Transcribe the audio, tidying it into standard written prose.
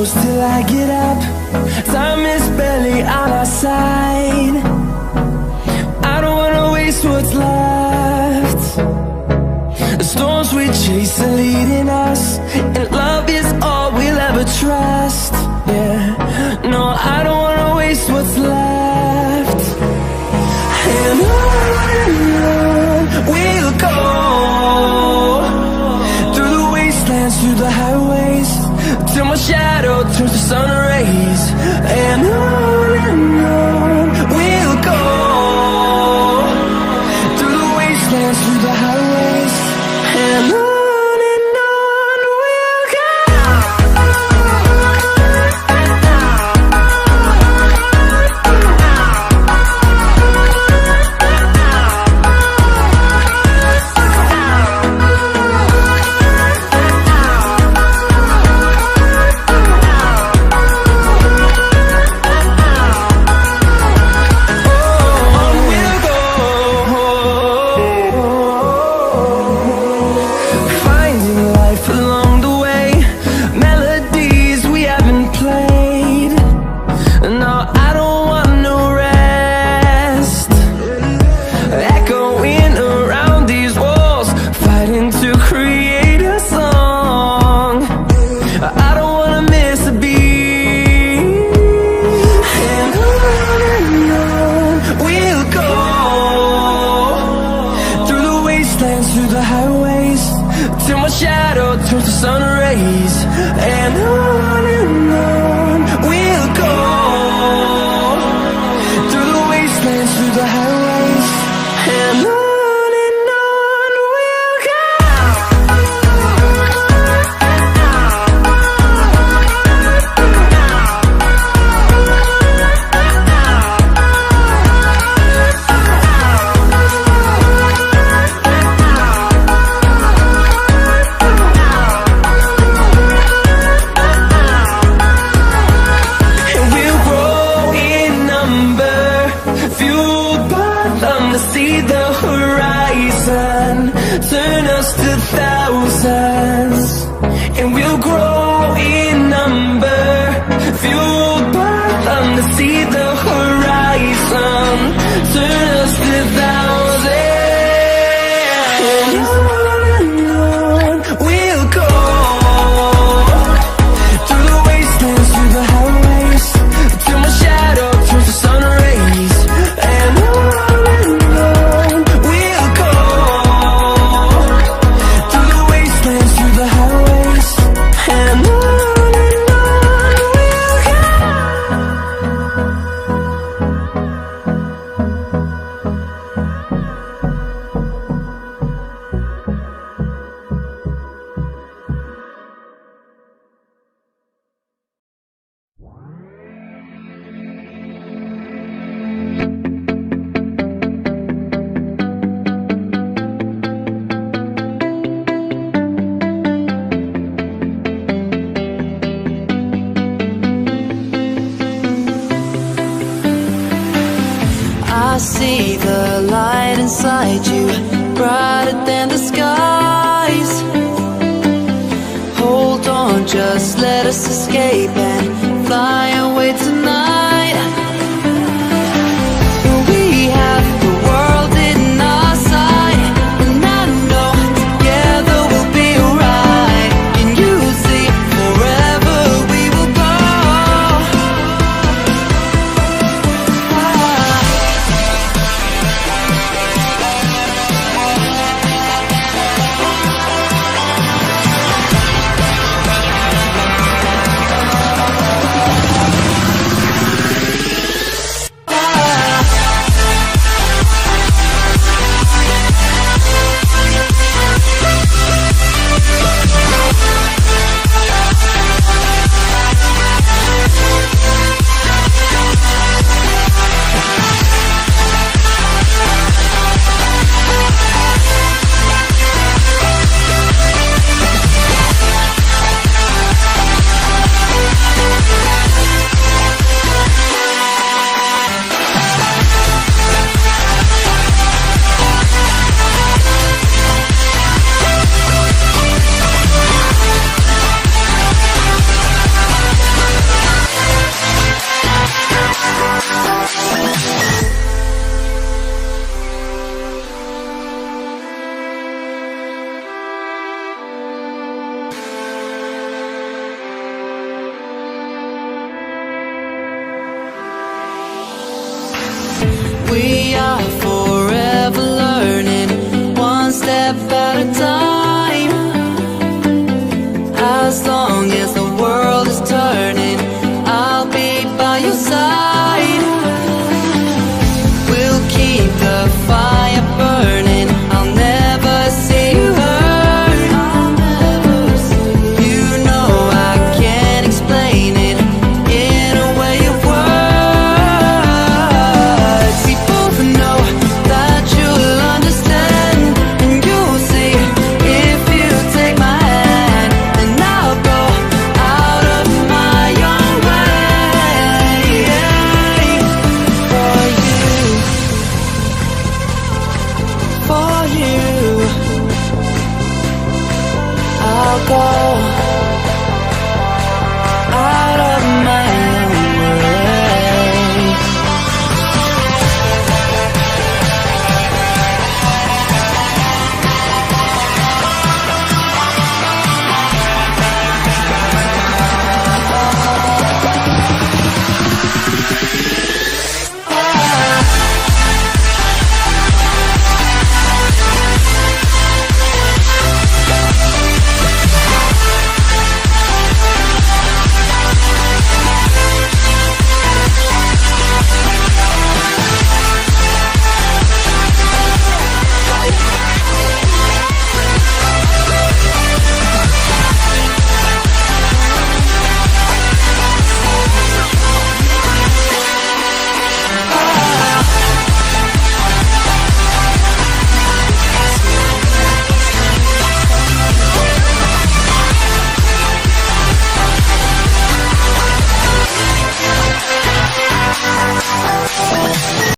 close till I get up. Time is barely on our side. I don't wanna waste what's left. The storms we chase are leading us, and love is all we'll ever trust. Yeah, no, I don't wanna waste what's left. And on we'll go, through the wastelands, through the highways, till my shadow turns to sun rays. And on we'll go, through the wastelands, through the highways, and on we'll go. I see the light inside you, brighter than the skies. Hold on, just let us escape and fly away tonight. We have the world in our sight, and I know together we'll be alright. Can you see forever we will go? we are forever.